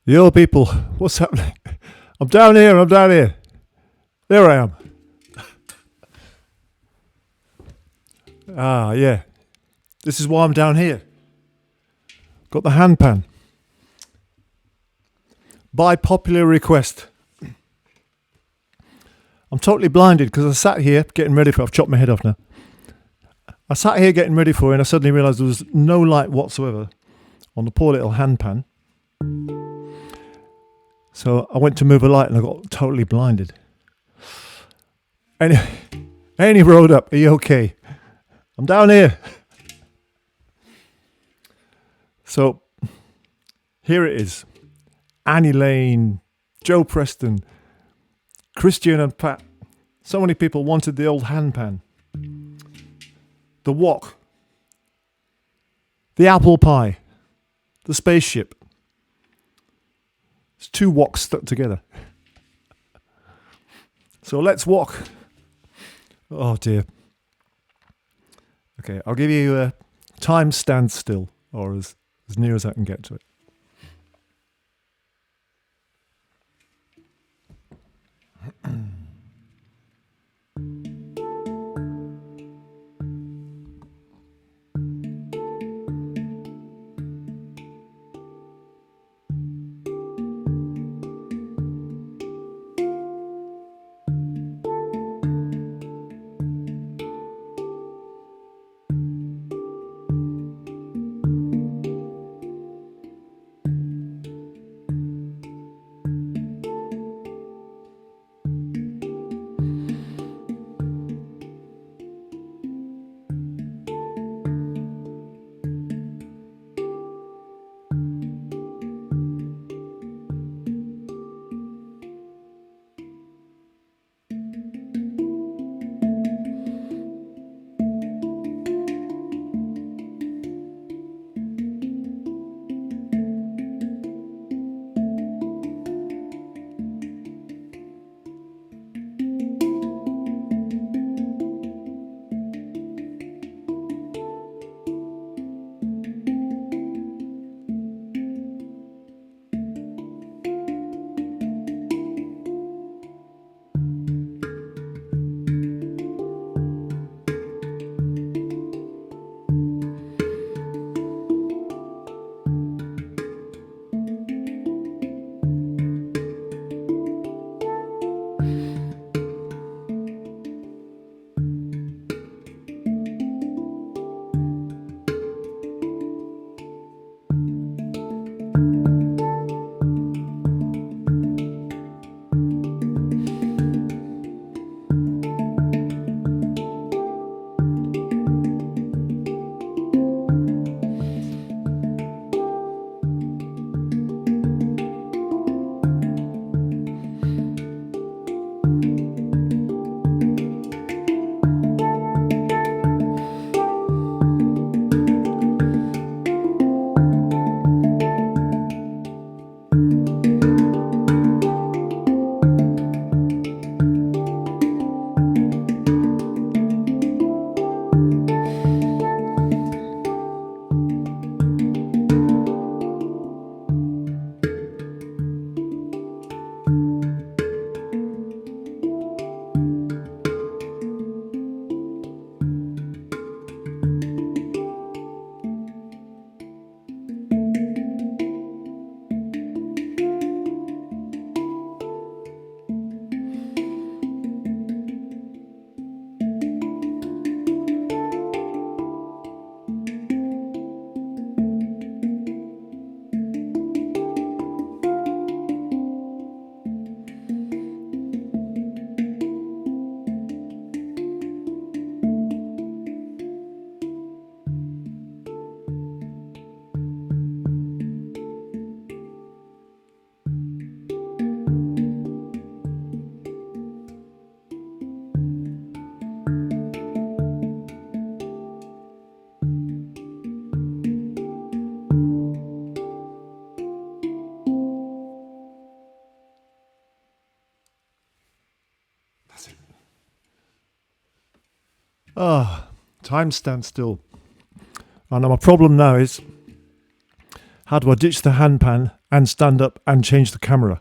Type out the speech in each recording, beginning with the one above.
Yo, people, what's happening? I'm down here, I'm down here. There I am. Ah, yeah. This is why I'm down here. Got the handpan. By popular request. I'm totally blinded because I sat here getting ready for it. I've chopped my head off now. I sat here getting ready for it and I suddenly realised there was no light whatsoever on the poor little handpan. So I went to move a light and I got totally blinded. Any road up, are you okay? I'm down here. So here it is. Annie Lane, Joe Preston, Christian and Pat. So many people wanted the old handpan. The wok. The apple pie. The spaceship. It's two woks stuck together. So let's walk. Oh dear. Okay, I'll give you a time standstill, or as near as I can get to it. Ah, time stands still. And my problem now is, how do I ditch the handpan and stand up and change the camera.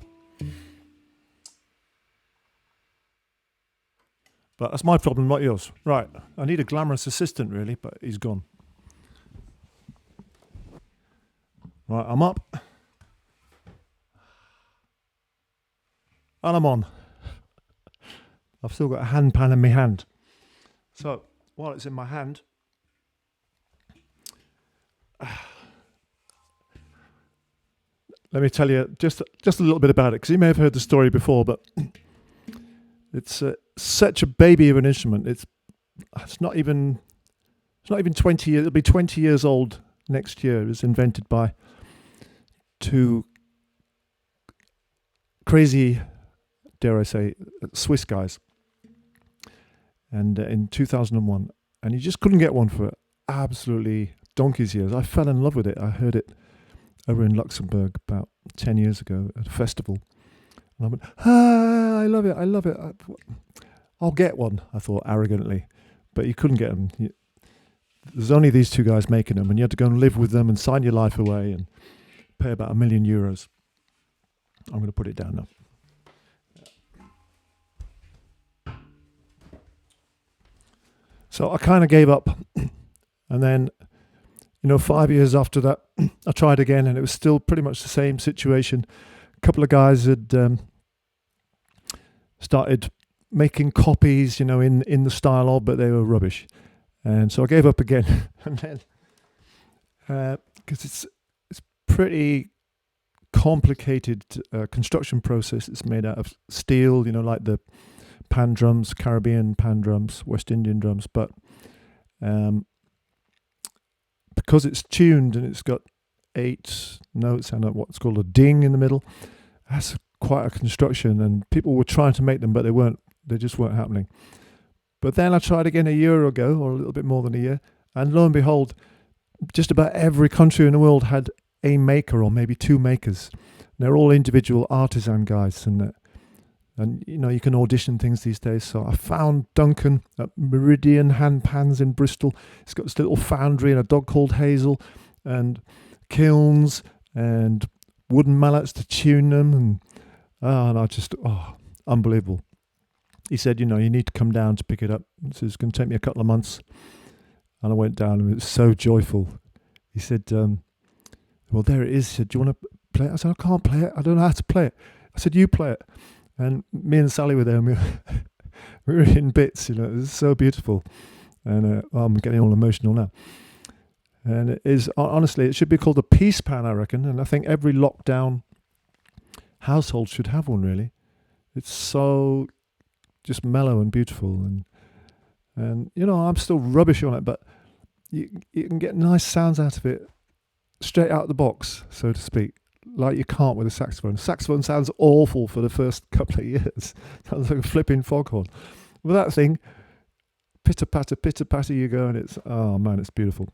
But that's my problem, not yours. Right, I need a glamorous assistant really, but he's gone. Right, I'm up. And I'm on. I've still got a handpan in my hand. So, while it's in my hand, let me tell you just a little bit about it, because you may have heard the story before, but it's such a baby of an instrument. It's not even 20 years. It'll be 20 years old next year. It was invented by two crazy, dare I say, Swiss guys, and in 2001, and you just couldn't get one for absolutely donkey's years. I fell in love with it. I heard it over in Luxembourg about 10 years ago at a festival. And I went, I love it. I'll get one, I thought arrogantly. But you couldn't get them. There's only these two guys making them, and you had to go and live with them and sign your life away and pay about €1 million. I'm going to put it down now. So I kind of gave up. And then, 5 years after that, I tried again, and it was still pretty much the same situation. A couple of guys had started making copies, in the style of, but they were rubbish. And so I gave up again. And then, because it's pretty complicated construction process. It's made out of steel, like the pan drums, Caribbean pan drums, West Indian drums, but because it's tuned and it's got 8 notes and what's called a ding in the middle, that's quite a construction, and people were trying to make them, but they just weren't happening. But then I tried again a year ago, or a little bit more than a year, and lo and behold, just about every country in the world had a maker or maybe 2 makers. They're all individual artisan guys, and you can audition things these days. So I found Duncan at Meridian Handpans in Bristol. It's got this little foundry and a dog called Hazel, and kilns and wooden mallets to tune them, and I just unbelievable. He said, you need to come down to pick it up. So it's going to take me a couple of months. And I went down, and it was so joyful. He said, well, there it is. He said, do you want to play it? I said, I can't play it. I don't know how to play it. I said, you play it. And me and Sally were there, and we were in bits. It was so beautiful. And I'm getting all emotional now. And it is, honestly, it should be called a peace pan, I reckon. And I think every lockdown household should have one, really. It's so just mellow and beautiful, and I'm still rubbish on it, but you can get nice sounds out of it straight out of the box, so to speak, like you can't with a saxophone. Saxophone sounds awful for the first couple of years. Sounds like a flipping foghorn. With that thing, pitter patter you go, and it's it's beautiful.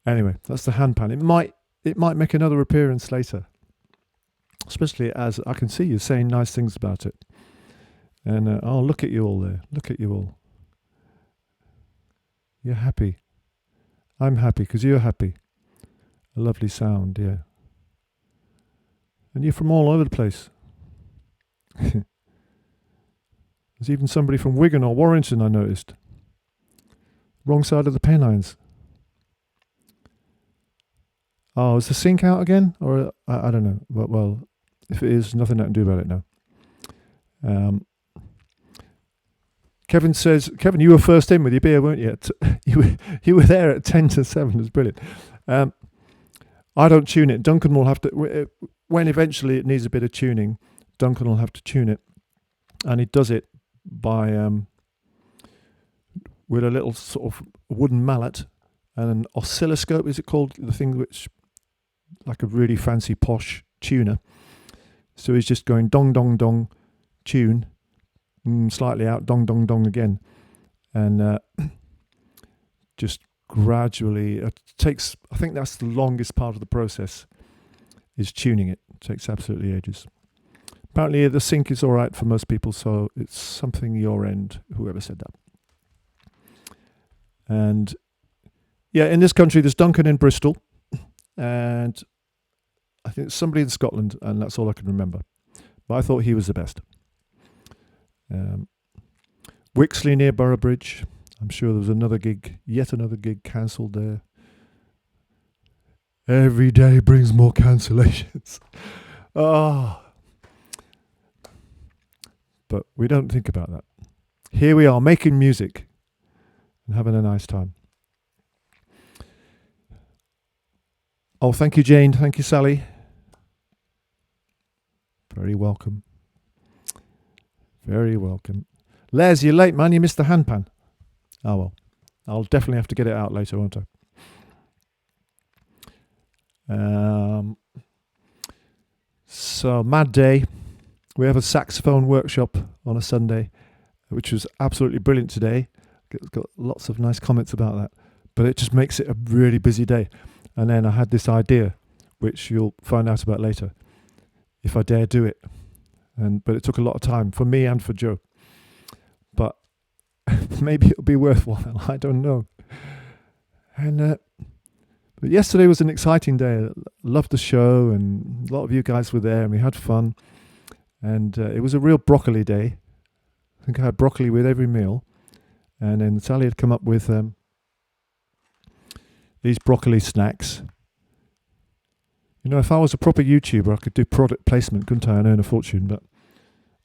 Anyway, that's the handpan. It might make another appearance later, especially as I can see you saying nice things about it. And look at you all there. Look at you all. You're happy. I'm happy because you're happy. A lovely sound, yeah. And you're from all over the place. There's even somebody from Wigan or Warrington, I noticed. Wrong side of the Pennines. Oh, is the sync out again? Or I don't know. Well, if it is, nothing I can do about it now. Kevin says, Kevin, you were first in with your beer, weren't you? You were there at 10 to 7. It was brilliant. I don't tune it. Duncan will have to, when eventually it needs a bit of tuning, Duncan will have to tune it. And he does it by, with a little sort of wooden mallet and an oscilloscope, is it called? The thing which, like a really fancy posh tuner. So he's just going dong, dong, dong, tune, slightly out, dong, dong, dong again. And just gradually, it takes, I think that's the longest part of the process, is tuning it. It takes absolutely ages. Apparently the sync is all right for most people, so it's something your end, whoever said that. And yeah, in this country, there's Duncan in Bristol, and I think it's somebody in Scotland, and that's all I can remember. But I thought he was the best. Wixley near Boroughbridge. I'm sure there was yet another gig cancelled there. Every day brings more cancellations. Oh. But we don't think about that. Here we are making music and having a nice time. Oh, thank you, Jane. Thank you, Sally. Very welcome. Very welcome. Les, you're late, man. You missed the handpan. Oh, well. I'll definitely have to get it out later, won't I? So, mad day. We have a saxophone workshop on a Sunday, which was absolutely brilliant today. Got lots of nice comments about that. But it just makes it a really busy day. And then I had this idea, which you'll find out about later, if I dare do it. But it took a lot of time for me and for Joe. But maybe it'll be worthwhile. I don't know. But yesterday was an exciting day. I loved the show, and a lot of you guys were there, and we had fun. And it was a real broccoli day. I think I had broccoli with every meal. And then Sally had come up with these broccoli snacks. You know, if I was a proper YouTuber, I could do product placement, couldn't I? And earn a fortune, but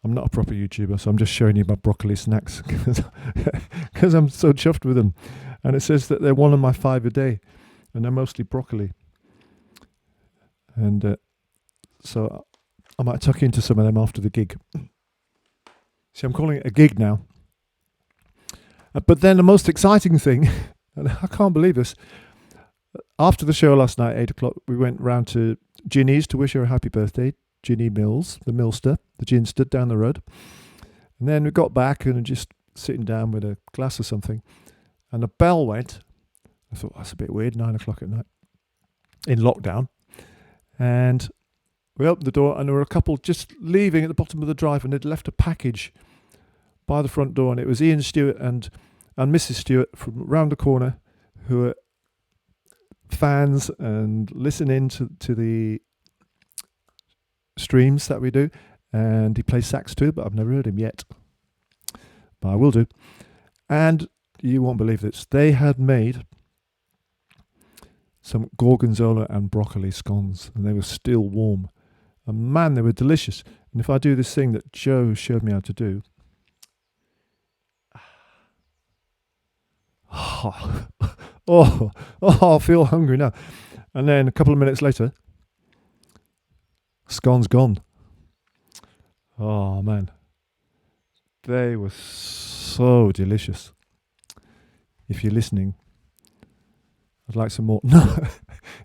I'm not a proper YouTuber, so I'm just showing you my broccoli snacks because I'm so chuffed with them. And it says that they're 1 of my 5 a day, and they're mostly broccoli. And so I might tuck into some of them after the gig. See, I'm calling it a gig now. But then the most exciting thing, and I can't believe this, after the show last night, 8 o'clock, we went round to Ginny's to wish her a happy birthday. Ginny Mills, the millster, the ginster down the road. And then we got back and just sitting down with a glass or something. And the bell went. I thought, that's a bit weird, 9 o'clock at night. In lockdown. And we opened the door and there were a couple just leaving at the bottom of the drive, and they'd left a package by the front door. And it was Ian Stewart and Mrs. Stewart from round the corner, who were fans and listening to the streams that we do. And he plays sax too, but I've never heard him yet, but I will do. And you won't believe this, they had made some gorgonzola and broccoli scones, and they were still warm, and man, they were delicious. And if I do this thing that Joe showed me how to do, I feel hungry now. And then a couple of minutes later, scones gone. Oh man, they were so delicious. If you're listening, I'd like some more. No,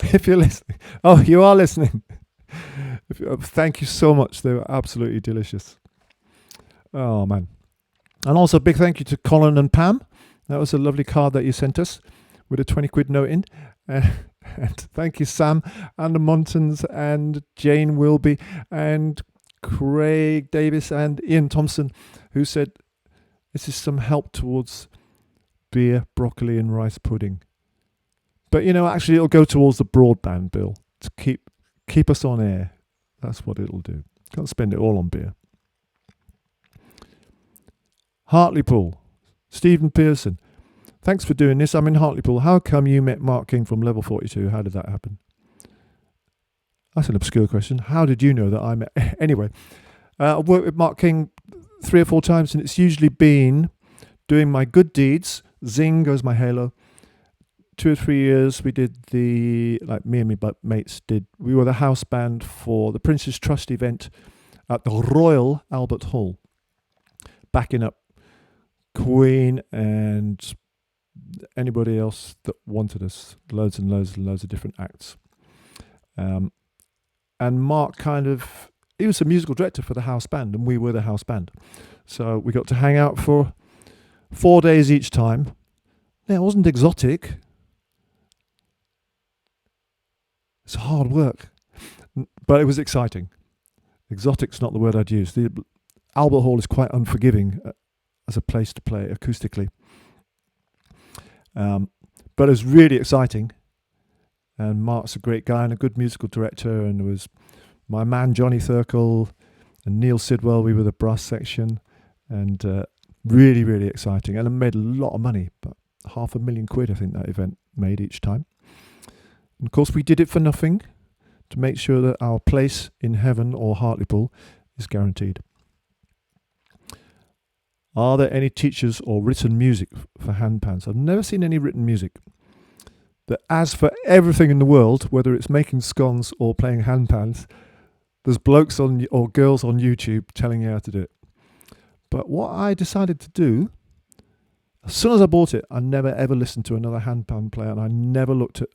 if you're listening. Oh, you are listening. Thank you so much. They were absolutely delicious. Oh man. And also a big thank you to Colin and Pam. That was a lovely card that you sent us with a 20 quid note in. And thank you, Sam and the Montons and Jane Wilby and Craig Davis and Ian Thompson, who said this is some help towards beer, broccoli and rice pudding. But you know, actually it'll go towards the broadband bill to keep us on air. That's what it'll do. Can't spend it all on beer. Hartlepool, Stephen Pearson. Thanks for doing this. I'm in Hartlepool. How come you met Mark King from Level 42? How did that happen? That's an obscure question. How did you know that I met? Anyway, I've worked with Mark King 3 or 4 times, and it's usually been doing my good deeds. Zing goes my halo. 2 or 3 years we did me and my mates did. We were the house band for the Prince's Trust event at the Royal Albert Hall, backing up Queen and anybody else that wanted us. Loads and loads and loads of different acts. And Mark he was a musical director for the house band, and we were the house band. So we got to hang out for 4 days each time. Yeah, it wasn't exotic. It's hard work, but it was exciting. Exotic's not the word I'd use. The Albert Hall is quite unforgiving as a place to play acoustically. But it was really exciting. And Mark's a great guy and a good musical director. And there was my man Johnny Thurkel and Neil Sidwell. We were the brass section, and really, really exciting. And it made a lot of money, but £500,000 I think that event made each time. And of course, we did it for nothing, to make sure that our place in heaven or Hartlepool is guaranteed. Are there any teachers or written music for handpans? I've never seen any written music. But as for everything in the world, whether it's making scones or playing handpans, there's blokes on or girls on YouTube telling you how to do it. But what I decided to do, as soon as I bought it, I never ever listened to another handpan player, and I never looked at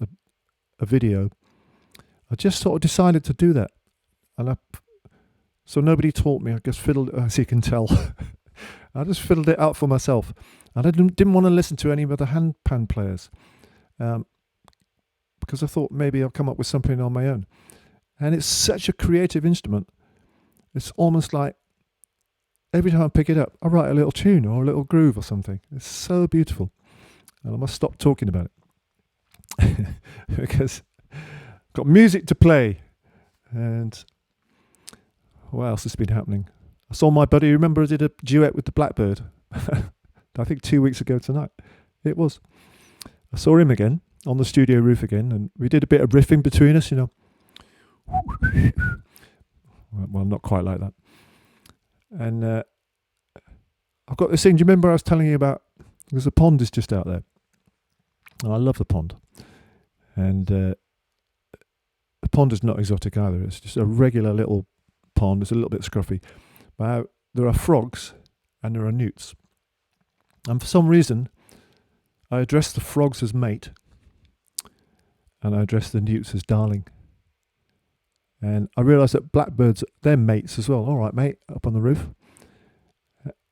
a video. I just sort of decided to do that. So nobody taught me. I just fiddled, as you can tell. I just fiddled it out for myself. And I didn't want to listen to any other handpan players. Because I thought maybe I'll come up with something on my own. And it's such a creative instrument. It's almost like every time I pick it up, I write a little tune or a little groove or something. It's so beautiful. And I must stop talking about it. Because I've got music to play. And what else has been happening? I saw my buddy, remember I did a duet with the Blackbird? I think 2 weeks ago tonight. It was. I saw him again, on the studio roof again, and we did a bit of riffing between us, you know. Well, not quite like that. And I've got this thing, do you remember I was telling you about, there's a pond is just out there. And I love the pond. And the pond is not exotic either. It's just a regular little pond. It's a little bit scruffy. But there are frogs and there are newts. And for some reason, I address the frogs as mate, and I address the newts as darling. And I realised that blackbirds, they're mates as well. All right, mate, up on the roof.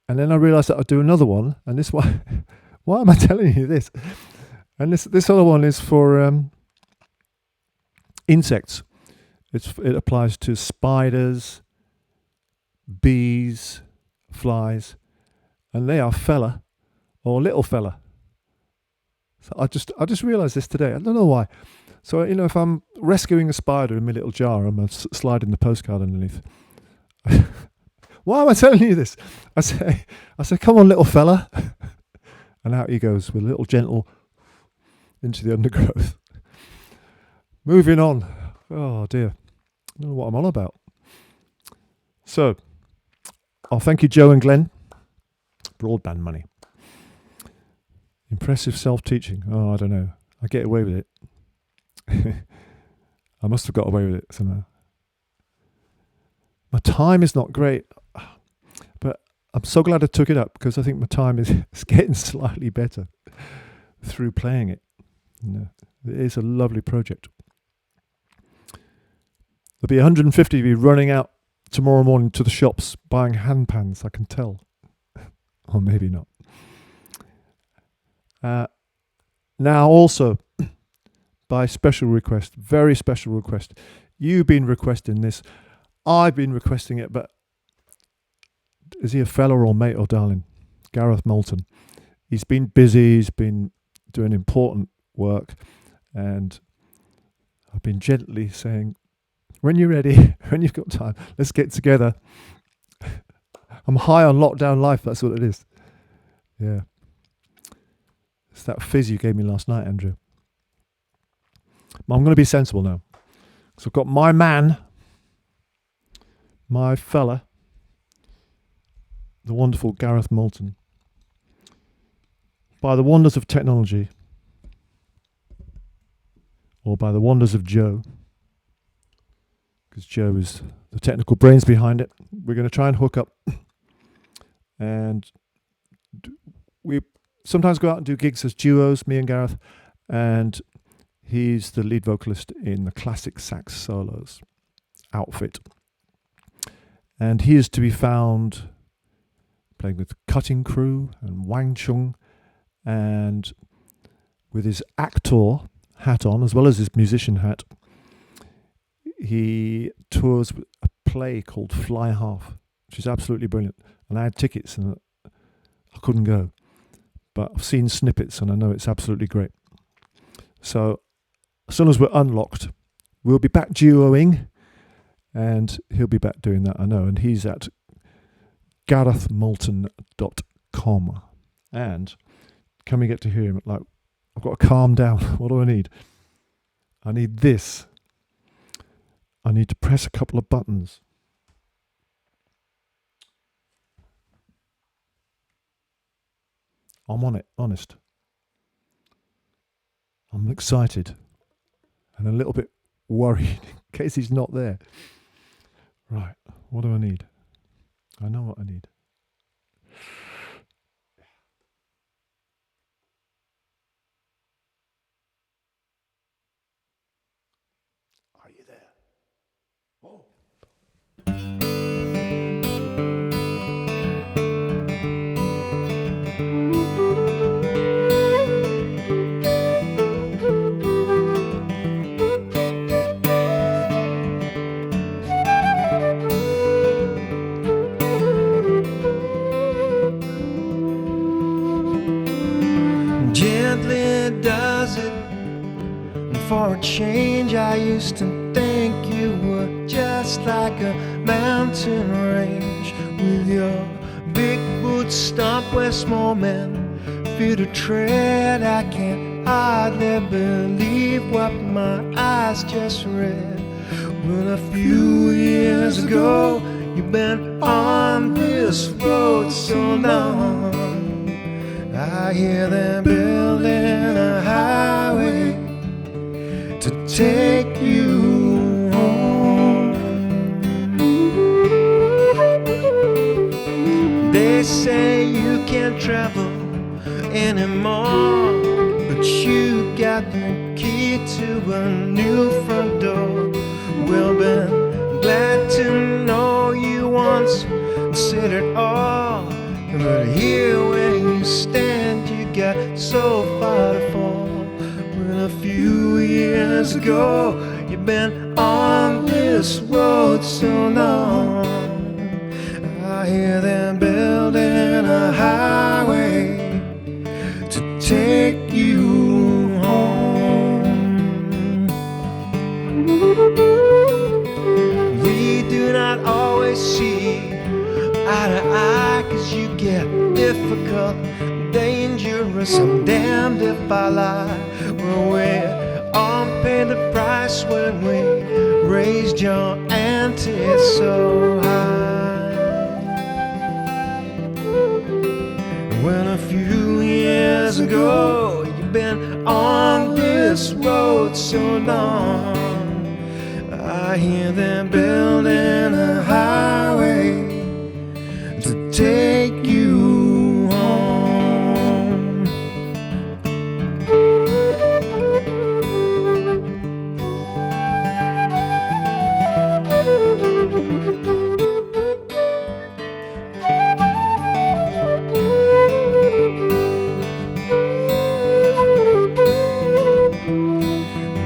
And then I realised that I'd do another one, and this one, why am I telling you this? And this other one is for insects. It applies to spiders, bees, flies, and they are fella or little fella. So I just realised this today. I don't know why. So, you know, if I'm rescuing a spider in my little jar, I'm sliding the postcard underneath. Why am I telling you this? I say, come on, little fella. And out he goes with a little gentle into the undergrowth. Moving on. Oh, dear. I don't know what I'm on about. So, thank you, Joe and Glenn. Broadband money. Impressive self-teaching. Oh, I don't know. I get away with it. I must have got away with it somehow. My time is not great, but I'm so glad I took it up, because I think my time is getting slightly better through playing it. It is a lovely project. There'll be 150 of you running out tomorrow morning to the shops buying handpans, I can tell. Or maybe not. Now also, by special request, very special request, you've been requesting this, I've been requesting it, but is he a fella or mate or darling? Gareth Moulton. He's been busy, he's been doing important work, and I've been gently saying, when you're ready, when you've got time, let's get together. I'm high on lockdown life, that's what it is. Yeah. It's that fizz you gave me last night, Andrew. I'm going to be sensible now. So I've got my man, my fella, the wonderful Gareth Moulton. By the wonders of technology, or by the wonders of Joe, because Joe is the technical brains behind it, we're going to try and hook up. And we sometimes go out and do gigs as duos, me and Gareth, and he's the lead vocalist in the classic sax solos outfit. And he is to be found playing with Cutting Crew and Wang Chung, and with his actor hat on, as well as his musician hat. He tours a play called Fly Half, which is absolutely brilliant. And I had tickets and I couldn't go. But I've seen snippets and I know it's absolutely great. So as soon as we're unlocked, we'll be back duoing, and he'll be back doing that, I know. And he's at garethmoulton.com. And can we get to hear him? Like, I've got to calm down. What do I need? I need this. I need to press a couple of buttons. I'm on it, honest. I'm excited and a little bit worried in case he's not there. Right, what do I need? I know what I need. Are you there? Oh. Gently does it, and for a change I used to think you were just like a mountain range, with your big boots stomp where small men fear to tread. I can't hardly believe what my eyes just read. Well, a few years ago you've been on this road so long, I hear them building a highway to take you home. They say you can't travel anymore, but you got the key to a new front door. Well, been glad to know you once said it all, but here where you stand, you got so far to fall. Well, a few years ago, you've been on this road so long, I hear them building a highway to take you home. We do not always see eye to eye, 'cause you get difficult, dangerous. I'm damned if I lie. Well, we all pay the price when we raised your ante so high. When a few years ago you've been on this road so long, I hear them building a highway to take you home.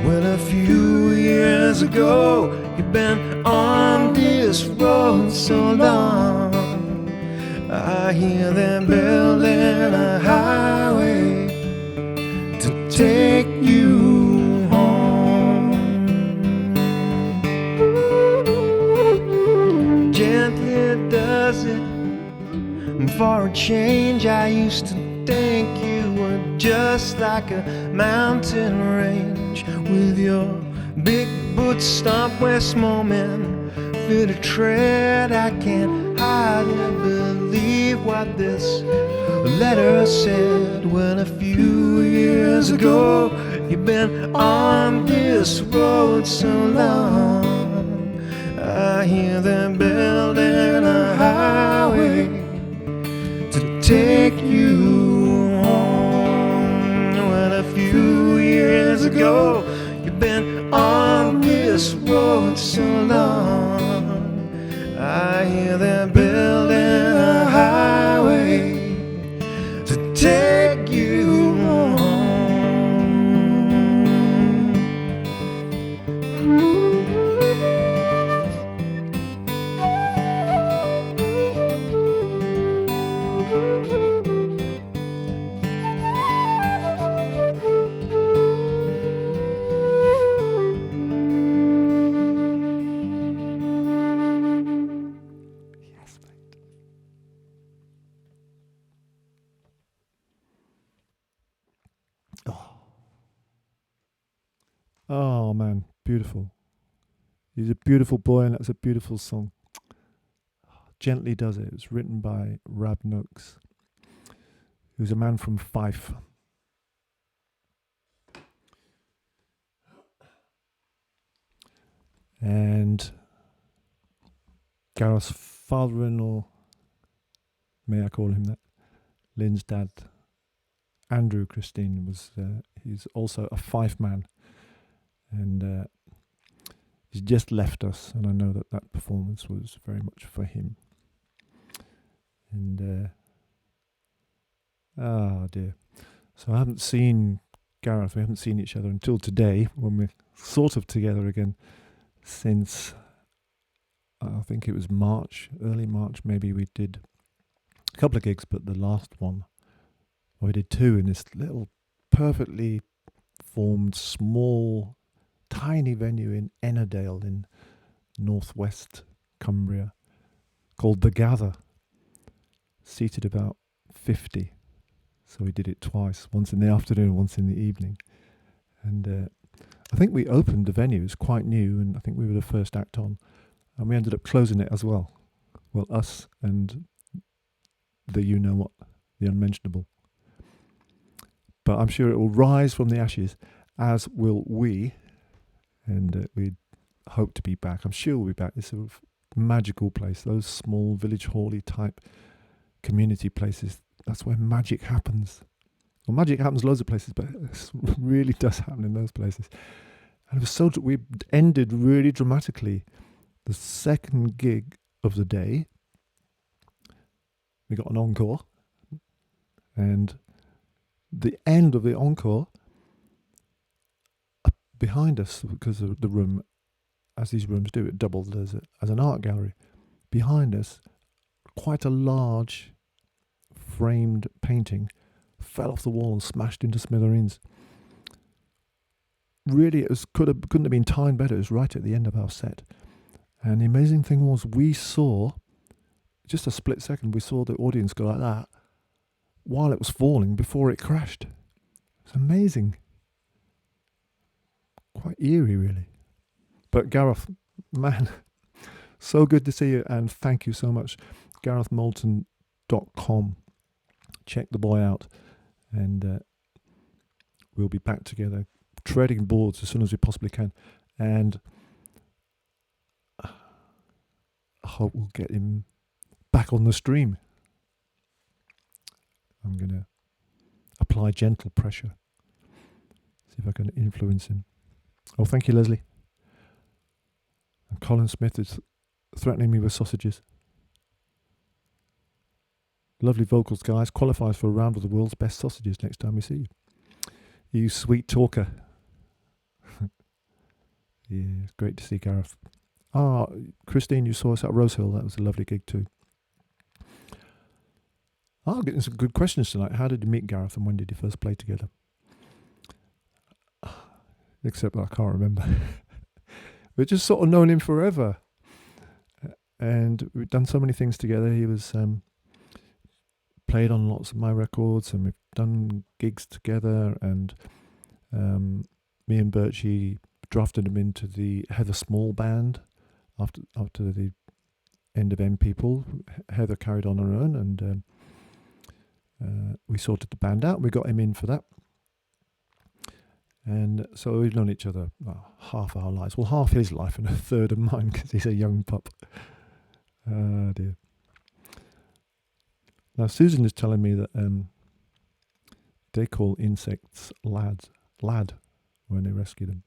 Well, a few years ago you've been on this road so long, I hear them building a highway to take you home. Gently does it, and for a change I used to think you were just like a mountain range, with your big boots stomp where small men fear to tread. I can't hardly believe what this letter said. When a few years ago you've been on this road so long, I hear them building a highway to take you home. When a few years ago you've been on this road so long, I hear them building a highway to take you home. Oh man, beautiful. He's a beautiful boy, and that's a beautiful song. Gently Does It. It's written by Rab Noakes, who's a man from Fife. And Gareth's father-in-law, may I call him that, Lynn's dad, Andrew Christine, he's also a Fife man, and he's just left us, and I know that performance was very much for him. And dear, so I haven't seen Gareth. We haven't seen each other until today, when we're sort of together again, since I think it was March, early March. Maybe we did a couple of gigs, but the last one, we did two in this little perfectly formed small tiny venue in Ennerdale in northwest Cumbria called The Gather, seated about 50. So we did it twice, once in the afternoon, once in the evening. And I think we opened the venue. It was quite new, and I think we were the first act on. And we ended up closing it as well. Well, us and the you-know-what, the unmentionable. But I'm sure it will rise from the ashes, as will we. And we hope to be back. I'm sure we'll be back. It's a magical place. Those small village hall-y type community places, that's where magic happens. Well, magic happens loads of places, but it really does happen in those places. And it was we ended really dramatically. The second gig of the day, we got an encore, and the end of the encore, behind us, because of the room, as these rooms do, it doubled as an art gallery. Behind us, quite a large framed painting fell off the wall and smashed into smithereens. Really, couldn't have been timed better. It was right at the end of our set. And the amazing thing was, we saw, just a split second, we saw the audience go like that while it was falling before it crashed. It's amazing. Quite eerie, really. But Gareth, man, so good to see you, and thank you so much. GarethMoulton.com. Check the boy out, and we'll be back together, treading boards as soon as we possibly can. And I hope we'll get him back on the stream. I'm going to apply gentle pressure, see if I can influence him. Oh, thank you, Leslie. And Colin Smith is threatening me with sausages. Lovely vocals, guys. Qualifies for a round of the world's best sausages next time we see you. You sweet talker. Yeah, it's great to see Gareth. Christine, you saw us at Rosehill. That was a lovely gig too. Getting some good questions tonight. How did you meet Gareth, and when did you first play together? Except that I can't remember. We've just sort of known him forever. And we've done so many things together. He was played on lots of my records, and we've done gigs together. And me and Birchie drafted him into the Heather Small band after the end of M People. Heather carried on her own, and we sorted the band out. We got him in for that. And so we've known each other half our lives. Well, half his life and a third of mine, because he's a young pup. Oh, dear. Now, Susan is telling me that they call insects lad, when they rescue them.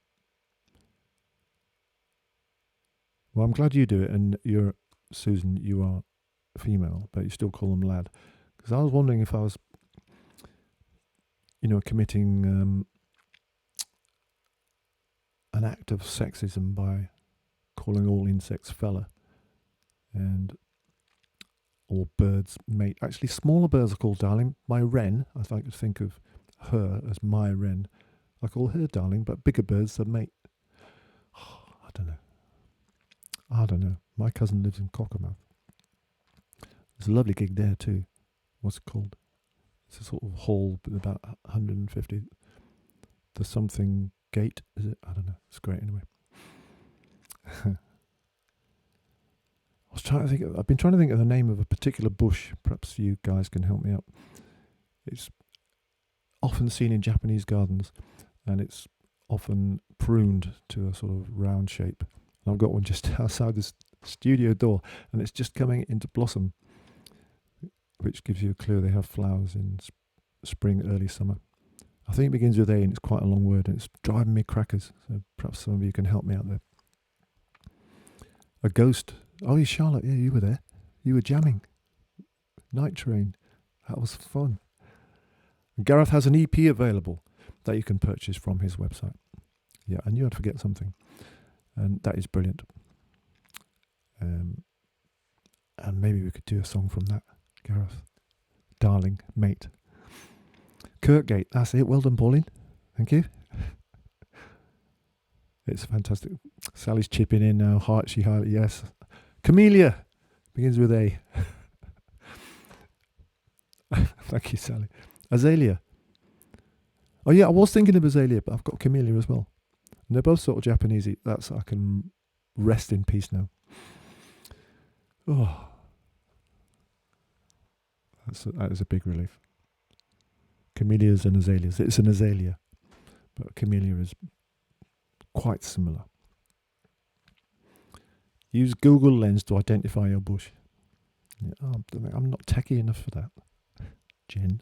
Well, I'm glad you do it, and Susan, you are female, but you still call them lad. Because I was wondering if I was, committing an act of sexism by calling all insects fella and all birds mate. Actually, smaller birds are called darling. My wren, I like to think of her as my wren. I call her darling, but bigger birds are mate. I don't know. My cousin lives in Cockermouth. There's a lovely gig there too. What's it called? It's a sort of hall with about 150. The something Gate, is it? I don't know. It's great anyway. I've been trying to think of the name of a particular bush. Perhaps you guys can help me out. It's often seen in Japanese gardens, and it's often pruned to a sort of round shape. And I've got one just outside this studio door, and it's just coming into blossom, which gives you a clue they have flowers in spring, early summer. I think it begins with A, and it's quite a long word, and it's driving me crackers. So perhaps some of you can help me out there. A ghost. Oh, yeah, Charlotte. Yeah, you were there. You were jamming. Night Train. That was fun. And Gareth has an EP available that you can purchase from his website. Yeah, I knew I'd forget something. And that is brilliant. And maybe we could do a song from that, Gareth. Darling, mate. Kirkgate, that's it. Well done, Pauline. Thank you. It's fantastic. Sally's chipping in now. Yes. Camellia begins with A. Thank you, Sally. Azalea. Oh yeah, I was thinking of Azalea, but I've got Camellia as well. And they're both sort of Japanesey. That's I can rest in peace now. Oh, that is a big relief. Camellias and azaleas. It's an azalea, but camellia is quite similar. Use Google Lens to identify your bush. Yeah, I'm not techie enough for that, Jen.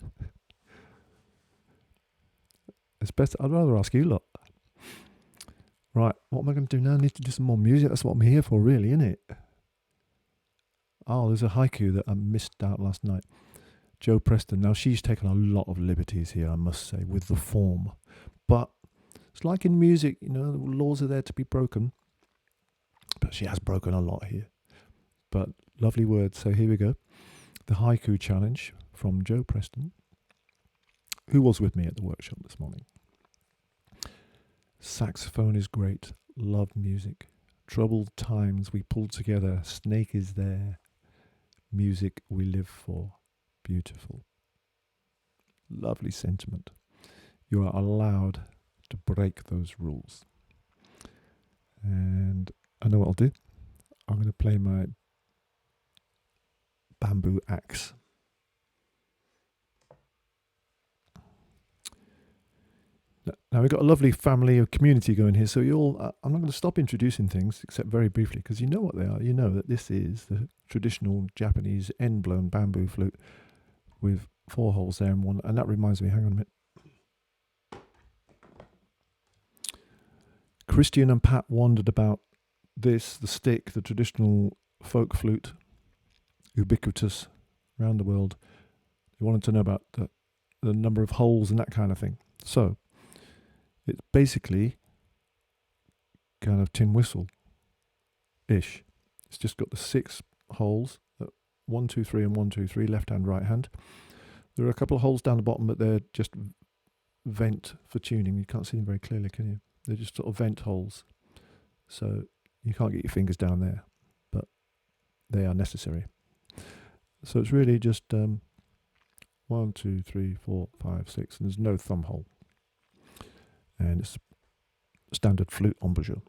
It's better. I'd rather ask you lot. Right, what am I going to do now? I need to do some more music. That's what I'm here for, really, isn't it? Oh, there's a haiku that I missed out last night. Jo Preston. Now, she's taken a lot of liberties here, I must say, with the form. But it's like in music, the laws are there to be broken. But she has broken a lot here. But lovely words. So here we go. The haiku challenge from Jo Preston, who was with me at the workshop this morning. Saxophone is great. Love music. Troubled times we pull together. Snake is there. Music we live for. Beautiful. Lovely sentiment. You are allowed to break those rules. And I know what I'll do. I'm going to play my bamboo axe. Now we've got a lovely family or community going here, so I'm not going to stop introducing things except very briefly, because you know what they are. You know that this is the traditional Japanese end-blown bamboo flute with 4 holes there and one. And that reminds me, hang on a minute. Christian and Pat wondered about this, the stick, the traditional folk flute, ubiquitous around the world. They wanted to know about the number of holes and that kind of thing. So it's basically kind of tin whistle-ish. It's just got the 6 holes, 1, 2, 3 and 1, 2, 3, left hand, right hand. There are a couple of holes down the bottom, but they're just vent for tuning. You can't see them very clearly, can you? They're just sort of vent holes. So you can't get your fingers down there, but they are necessary. So it's really just 1, 2, 3, 4, 5, 6, and there's no thumb hole. And it's a standard flute embouchure.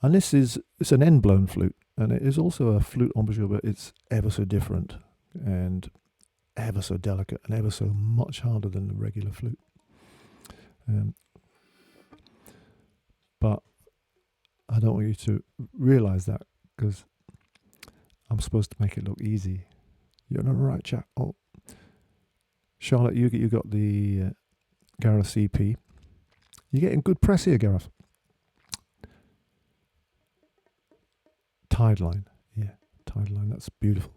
And it's an end-blown flute, and it is also a flute embouchure, but it's ever so different and ever so delicate and ever so much harder than the regular flute. But I don't want you to realise that, because I'm supposed to make it look easy. You're on the right chat. Oh, Charlotte, you got the Gareth CP. You're getting good press here, Gareth. Tide line. Yeah, tide line. That's beautiful.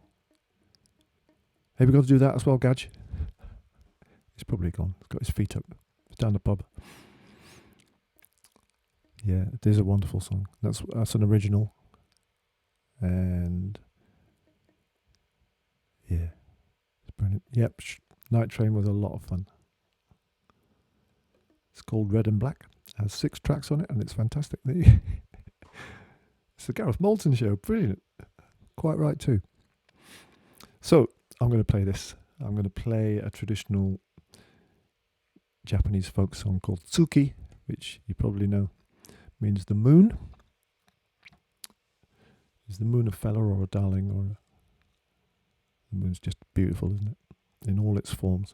Have we got to do that as well, Gadge? He's probably gone. He's got his feet up. He's down the pub. Yeah, it is a wonderful song. That's an original. And yeah, it's brilliant. Yep, Night Train was a lot of fun. It's called Red and Black. It has 6 tracks on it, and it's fantastic. It's the Gareth Moulton show. Brilliant. Quite right too. So I'm going to play this. I'm going to play a traditional Japanese folk song called Tsuki, which you probably know means the moon. Is the moon a fella or a darling? The moon's just beautiful, isn't it? In all its forms.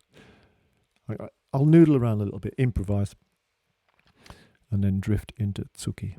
I'll noodle around a little bit, improvise, and then drift into Tsuki.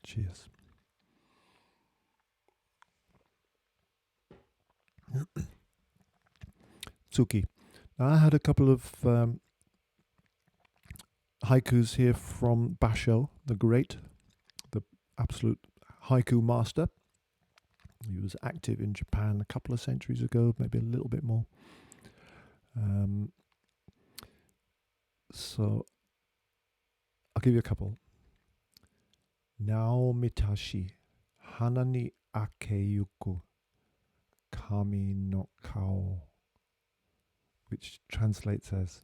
Cheers. Tsuki. Now, I had a couple of haikus here from Basho, the great, the absolute haiku master. He was active in Japan a couple of centuries ago, maybe a little bit more. So I'll give you a couple. Nao mitashi, hana ni akeyuku, kami no kao, which translates as,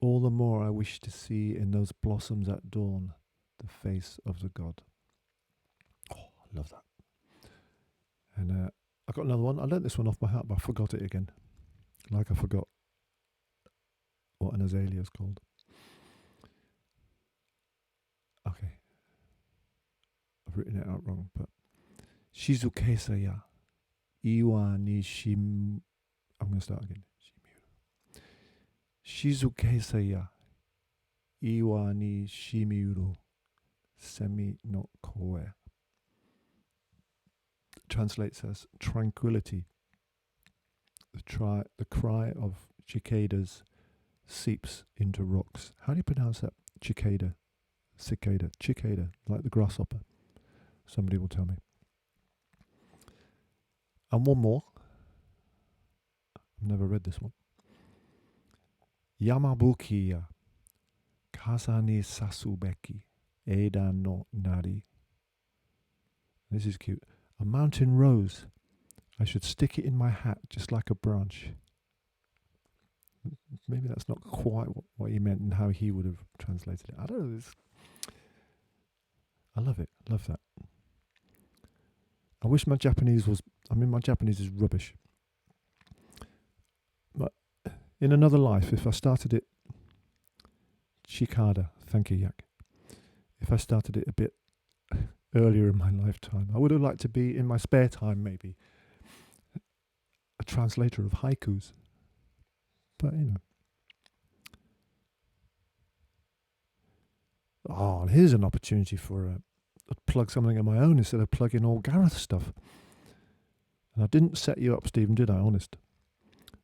all the more I wish to see in those blossoms at dawn the face of the god. Oh, I love that. And I got another one. I learnt this one off by heart, but I forgot it again. Like I forgot what an azalea is called. Okay. I've written it out wrong, but Shizuke ya iwa ni shim. I'm going to start again. Shizuke ya iwa ni shimiuru semi no koe. Translates as tranquility. The cry of cicadas seeps into rocks. How do you pronounce that? Cicada, like the grasshopper. Somebody will tell me. And one more. I've never read this one. Yamabuki ya kasa ni sasubeki eda no nari. This is cute. A mountain rose. I should stick it in my hat just like a branch. Maybe that's not quite what he meant and how he would have translated it. I don't know. I love it. Love that. I wish my Japanese was... my Japanese is rubbish. But in another life, if I started it... Chikada. Thank you, Yak. If I started it a bit earlier in my lifetime. I would have liked to be, in my spare time maybe, a translator of haikus. But, you know. Oh, and here's an opportunity for plug something of my own instead of plugging all Gareth stuff. And I didn't set you up, Stephen, did I? Honest.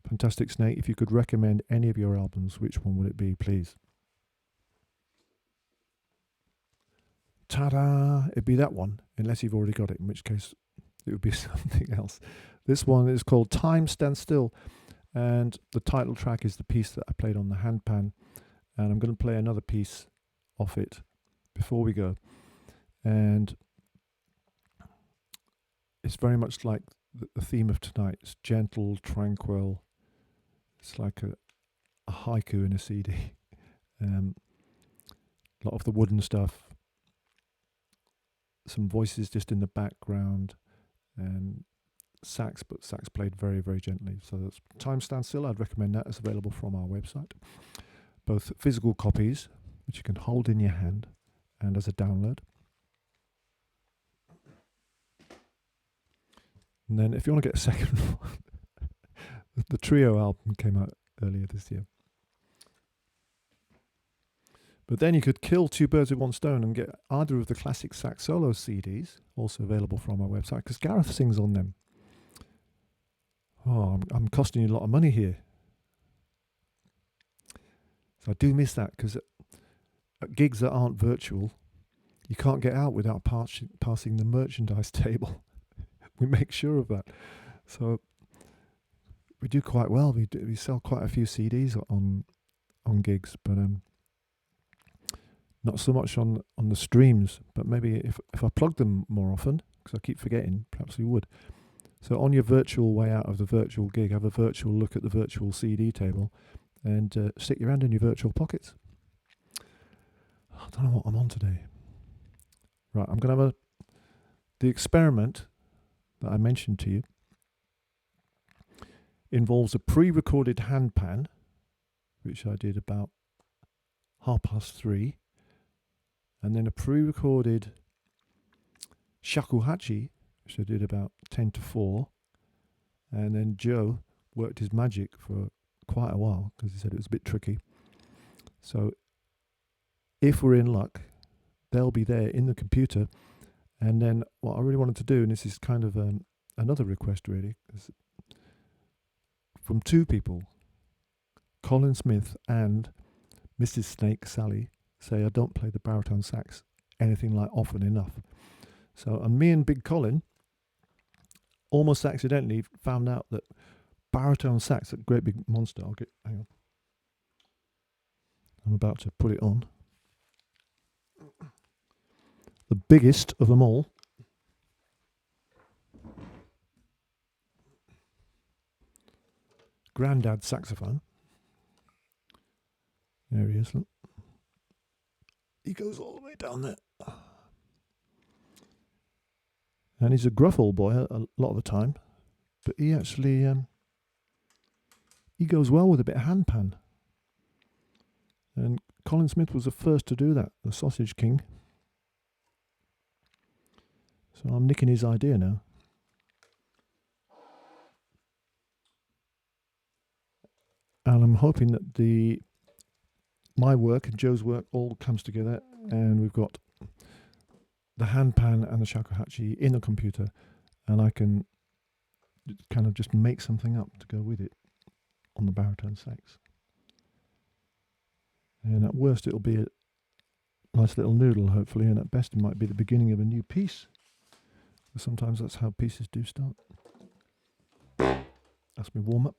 Fantastic Snake, if you could recommend any of your albums, which one would it be, please? Ta-da! It'd be that one, unless you've already got it, in which case it would be something else. This one is called Time Stands Still, and the title track is the piece that I played on the handpan, and I'm going to play another piece off it before we go. And it's very much like the theme of tonight. It's gentle, tranquil. It's like a haiku in a CD. A lot of the wooden stuff. Some voices just in the background. And sax, but sax played very, very gently. So that's Time Stands Still. I'd recommend that. It's available from our website. Both physical copies, which you can hold in your hand, and as a download. And then if you want to get a second one, the Trio album came out earlier this year. But then you could kill two birds with one stone and get either of the classic sax solo CDs, also available from our website, because Gareth sings on them. Oh, I'm costing you a lot of money here. So I do miss that, because at gigs that aren't virtual, you can't get out without passing the merchandise table. We make sure of that. So we do quite well. We sell quite a few CDs on gigs, but not so much on the streams. But maybe if I plug them more often, because I keep forgetting, perhaps we would. So on your virtual way out of the virtual gig, have a virtual look at the virtual CD table, and stick your hand in your virtual pockets. I don't know what I'm on today. Right, I'm going to have the experiment that I mentioned to you involves a pre-recorded handpan, which I did about 3:30, and then a pre-recorded shakuhachi, which I did about 3:50, and then Joe worked his magic for quite a while because he said it was a bit tricky. So if we're in luck, they'll be there in the computer. And then what I really wanted to do, and this is kind of another request really, is from two people, Colin Smith and Mrs. Snake Sally, say I don't play the baritone sax anything like often enough. So, and me and Big Colin almost accidentally found out that baritone sax, a great big monster, hang on. I'm about to put it on. The biggest of them all. Grandad saxophone. There he is. Look. He goes all the way down there. And he's a gruff old boy a lot of the time. But he actually, he goes well with a bit of handpan. And Colin Smith was the first to do that, the Sausage King. So I'm nicking his idea now. And I'm hoping that my work and Joe's work all comes together, and we've got the handpan and the shakuhachi in the computer, and I can kind of just make something up to go with it on the baritone sax. And at worst it'll be a nice little noodle, hopefully, and at best it might be the beginning of a new piece. Sometimes that's how pieces do start. That's my warm up.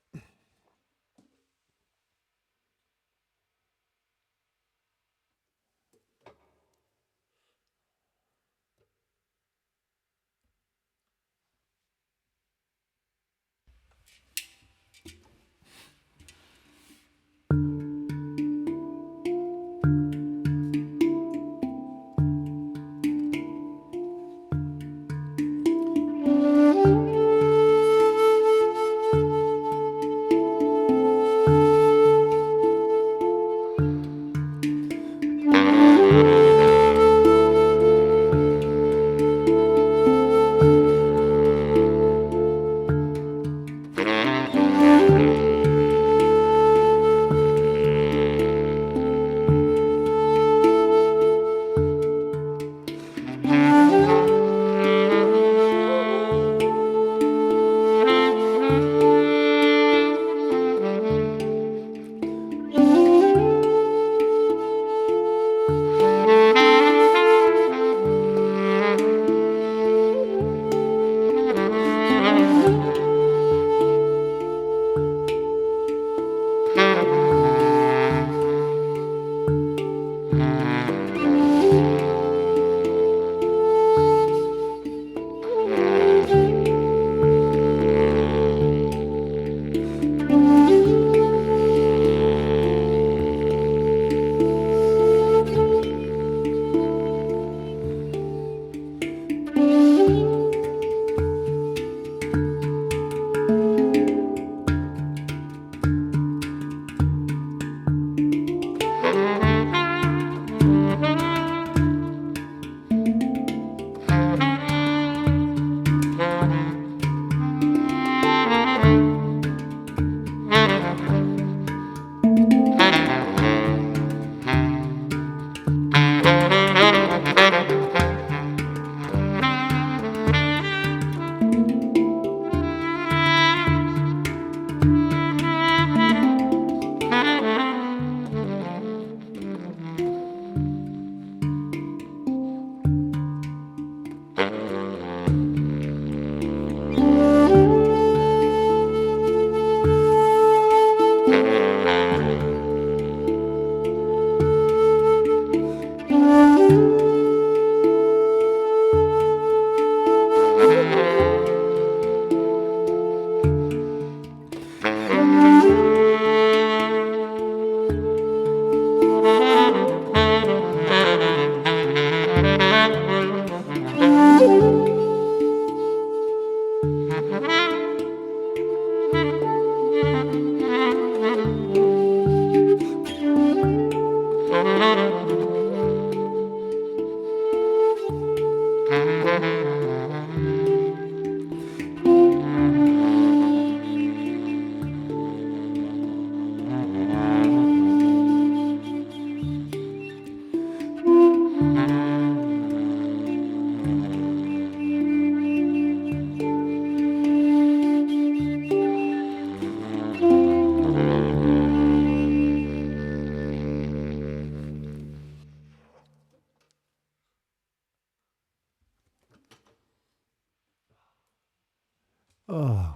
Oh,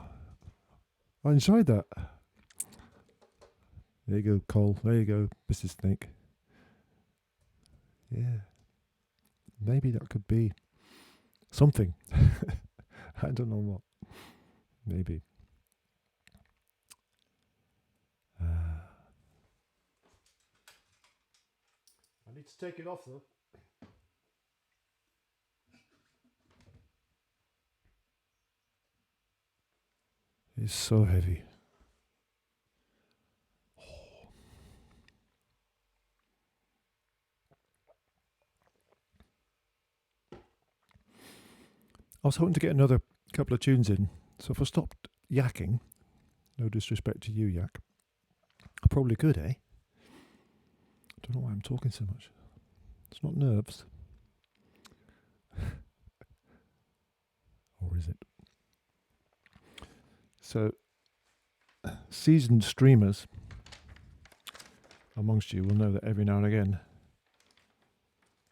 I enjoyed that. There you go, Cole. There you go, Mrs. Snake. Yeah. Maybe that could be something. I don't know what. Maybe. I need to take it off though. It's so heavy. I was hoping to get another couple of tunes in, so if I stopped yakking, no disrespect to you, Yak, I probably could, eh? I don't know why I'm talking so much. It's not nerves. Or is it? So, seasoned streamers amongst you will know that every now and again,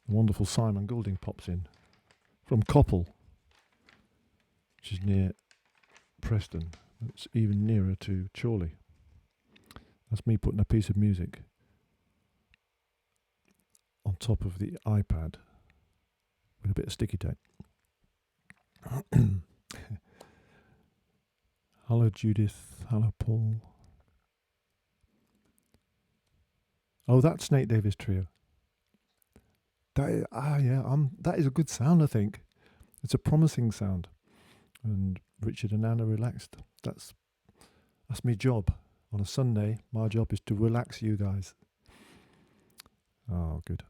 the wonderful Simon Goulding pops in from Coppell, which is near Preston. It's even nearer to Chorley. That's me putting a piece of music on top of the iPad with a bit of sticky tape. Hello Judith, hello Paul. Oh, that's Nate Davis Trio. That is a good sound, I think. It's a promising sound. And Richard and Anna relaxed. That's my job. On a Sunday, my job is to relax you guys. Oh, good.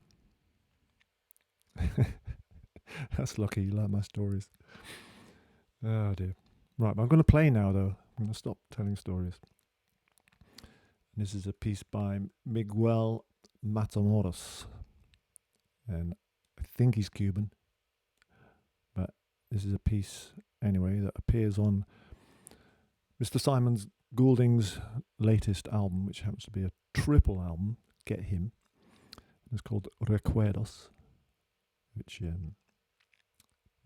That's lucky you like my stories. Oh dear. Right, I'm going to play now though. I'm going to stop telling stories. And this is a piece by Miguel Matamoros. And I think he's Cuban. But this is a piece, anyway, that appears on Mr. Simon Goulding's latest album, which happens to be a triple album, Get Him. It's called Recuerdos, which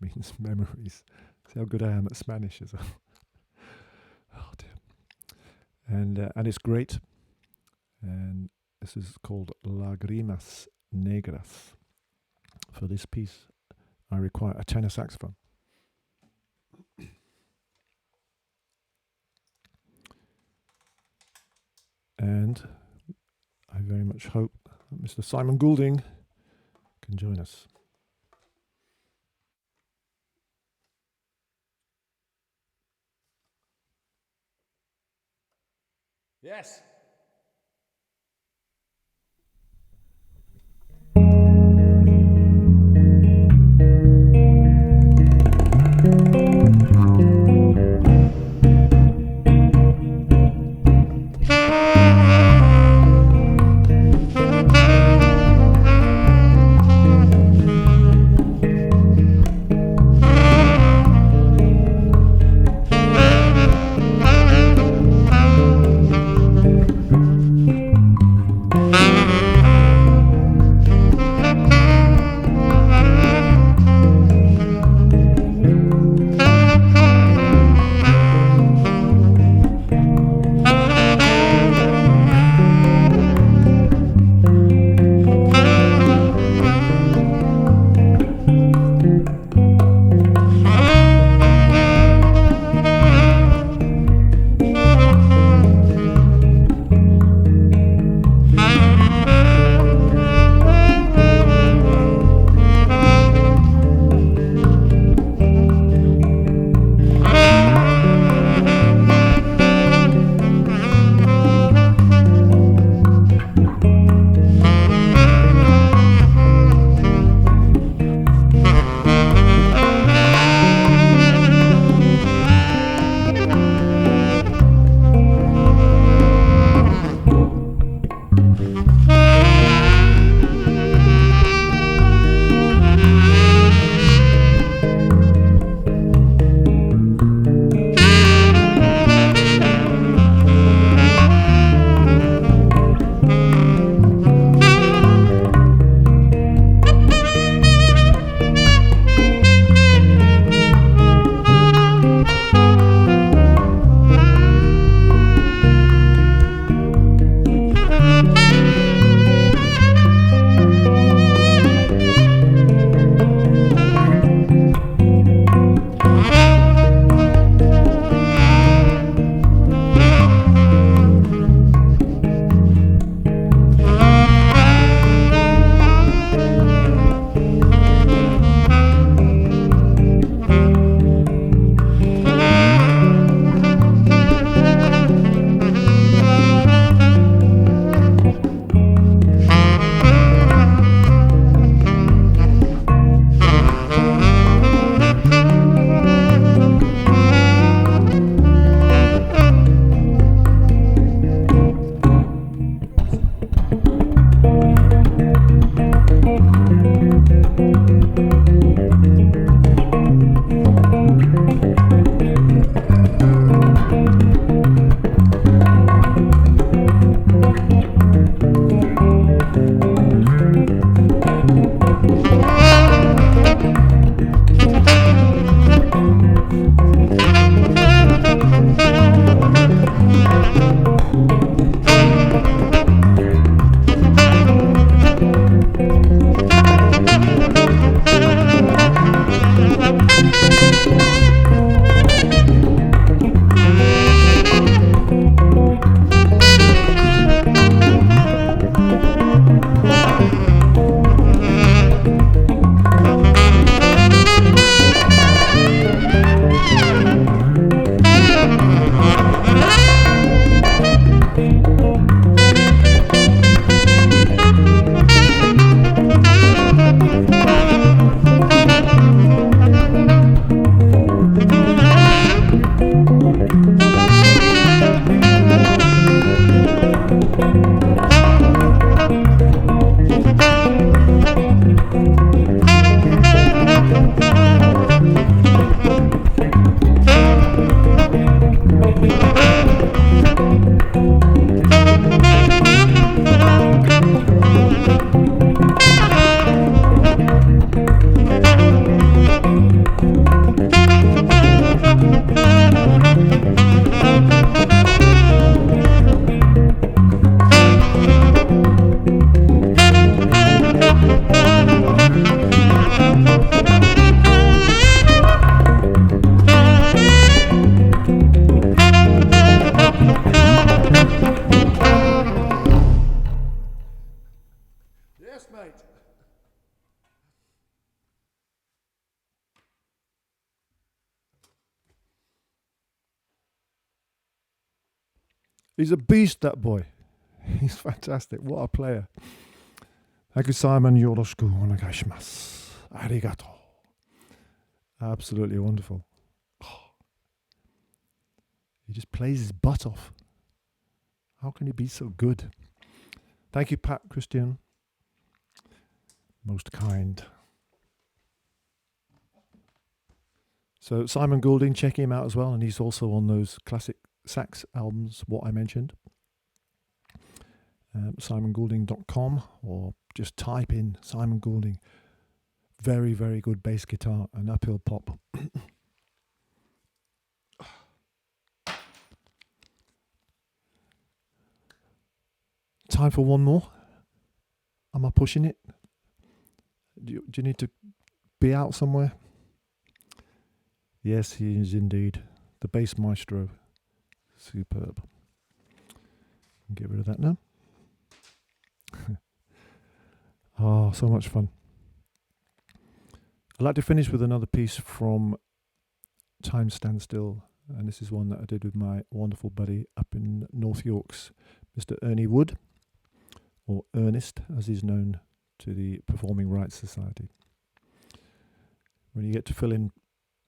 means memories. See how good I am at Spanish as well. Oh dear. And it's great. And this is called Lágrimas Negras. For this piece, I require a tenor saxophone. And I very much hope that Mr. Simon Goulding can join us. Yes. He's a beast, that boy. He's fantastic. What a player. Thank you, Simon. Yoroshiku onegaishimasu. Arigato. Absolutely wonderful. Oh, he just plays his butt off. How can he be so good? Thank you, Pat, Christian. Most kind. So Simon Goulding, check him out as well, and he's also on those classic sax albums, what I mentioned. SimonGoulding.com, or just type in Simon Goulding. Very, very good bass guitar and uphill pop. Time for one more. Am I pushing it? Do you need to be out somewhere? Yes, he is indeed. The bass maestro. Superb. Get rid of that now. Oh, so much fun. I'd like to finish with another piece from Time Stand Still, and this is one that I did with my wonderful buddy up in North Yorks, Mr. Ernie Wood, or Ernest, as he's known to the Performing Rights Society. When you get to fill in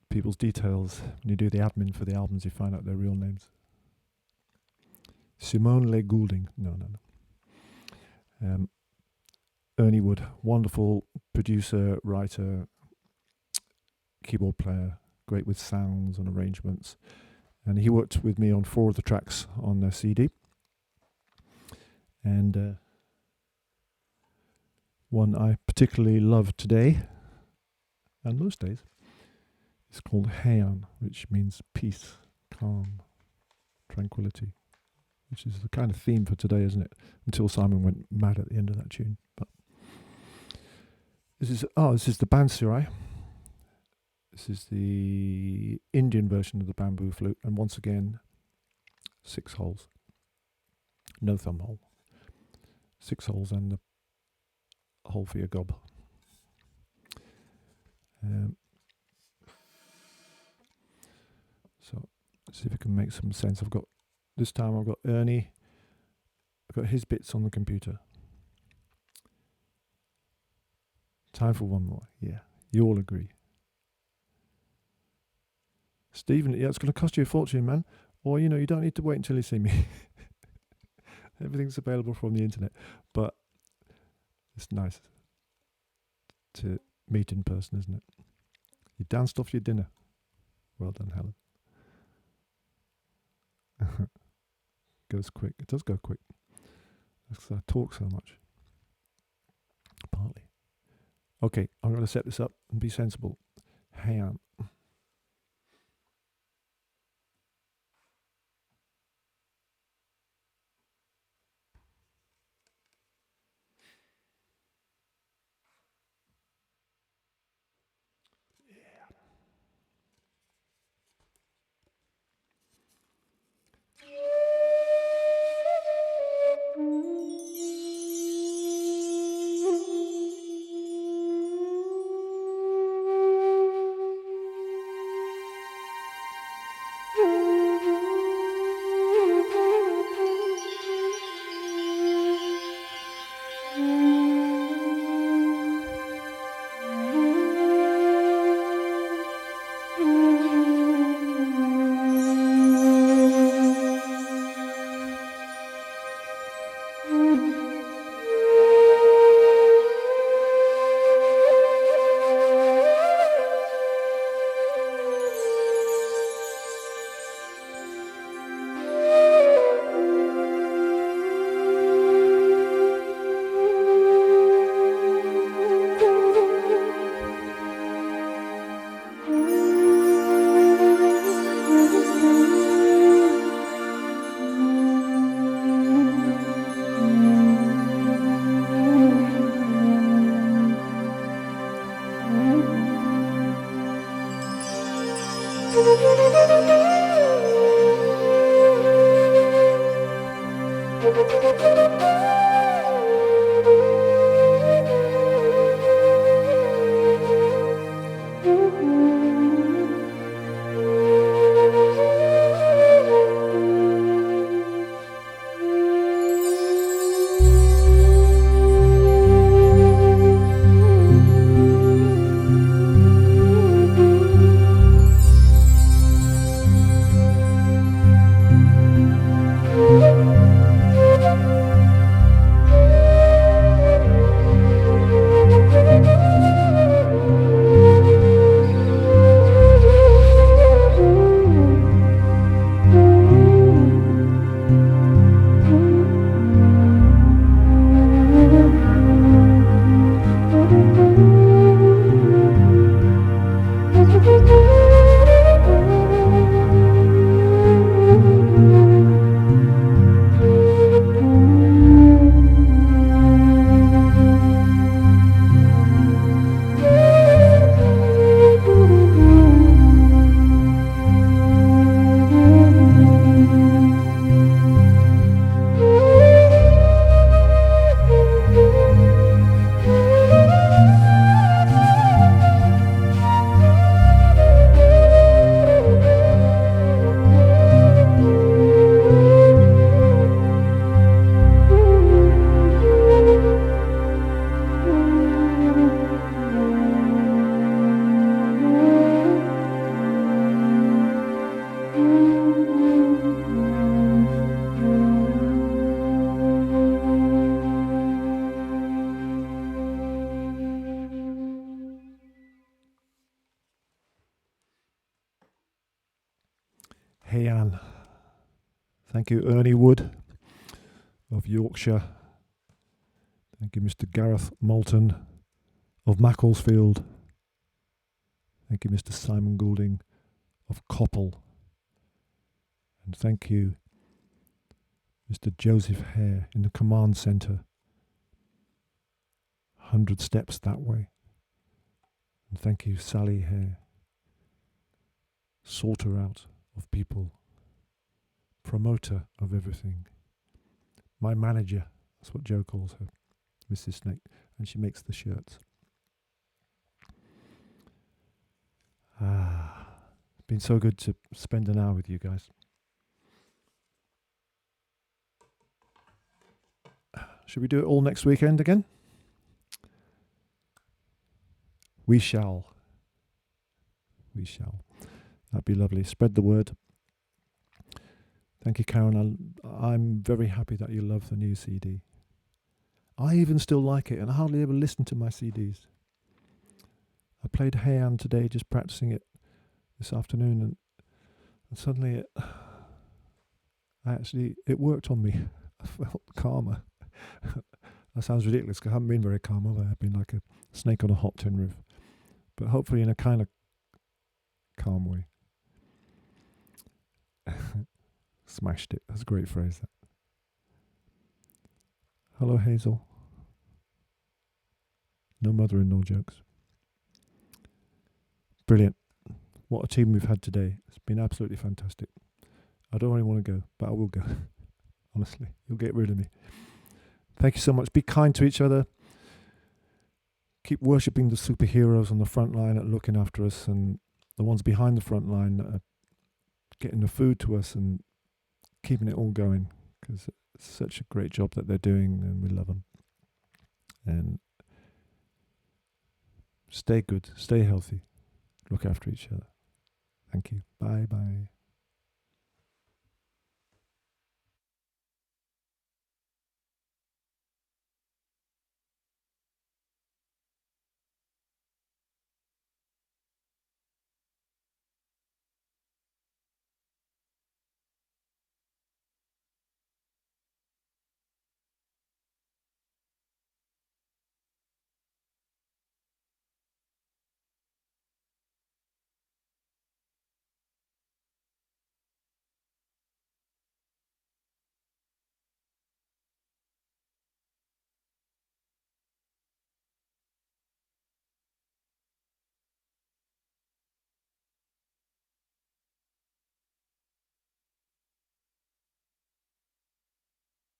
people's details, when you do the admin for the albums, you find out their real names. Simone Le Goulding. No. Ernie Wood, wonderful producer, writer, keyboard player, great with sounds and arrangements. And he worked with me on 4 of the tracks on the CD. And one I particularly love today, and most days, is called Heian, which means peace, calm, tranquility, which is the kind of theme for today, isn't it? Until Simon went mad at the end of that tune. But this is the Bansirai. This is the Indian version of the bamboo flute, and once again, 6 holes. No thumb hole. 6 holes and the hole for your gob. So let's see if we can make some sense. This time I've got Ernie. I've got his bits on the computer. Time for one more. Yeah, you all agree. Stephen, yeah, it's going to cost you a fortune, man. Or, you don't need to wait until you see me. Everything's available from the internet. But it's nice to meet in person, isn't it? You danced off your dinner. Well done, Helen. Goes quick. It does go quick. That's because I talk so much. Partly. Okay, I'm going to set this up and be sensible. Hang on. Hey Anne. Thank you, Ernie Wood of Yorkshire. Thank you, Mr. Gareth Moulton of Macclesfield. Thank you, Mr. Simon Goulding of Coppell. And thank you, Mr. Joseph Hare in the command centre. 100 steps that way. And thank you, Sally Hare, sorter out of people, promoter of everything. My manager, that's what Joe calls her, Mrs. Snake, and she makes the shirts. It's been so good to spend an hour with you guys. Should we do it all next weekend again? We shall. We shall. That'd be lovely. Spread the word. Thank you, Karen. I'm very happy that you love the new CD. I even still like it, and I hardly ever listen to my CDs. I played Hey Anne today, just practicing it this afternoon, and suddenly it worked on me. I felt calmer. That sounds ridiculous, because I haven't been very calm, have I? I've been like a snake on a hot tin roof. But hopefully in a kind of calm way. Smashed it. That's a great phrase, that. Hello, Hazel. No mother-in-law jokes. Brilliant. What a team we've had today. It's been absolutely fantastic. I don't really want to go, but I will go. Honestly, you'll get rid of me. Thank you so much. Be kind to each other. Keep worshipping the superheroes on the front line that are looking after us, and the ones behind the front line that are getting the food to us and keeping it all going, because it's such a great job that they're doing, and we love them. And stay good, stay healthy, look after each other. Thank you. Bye bye.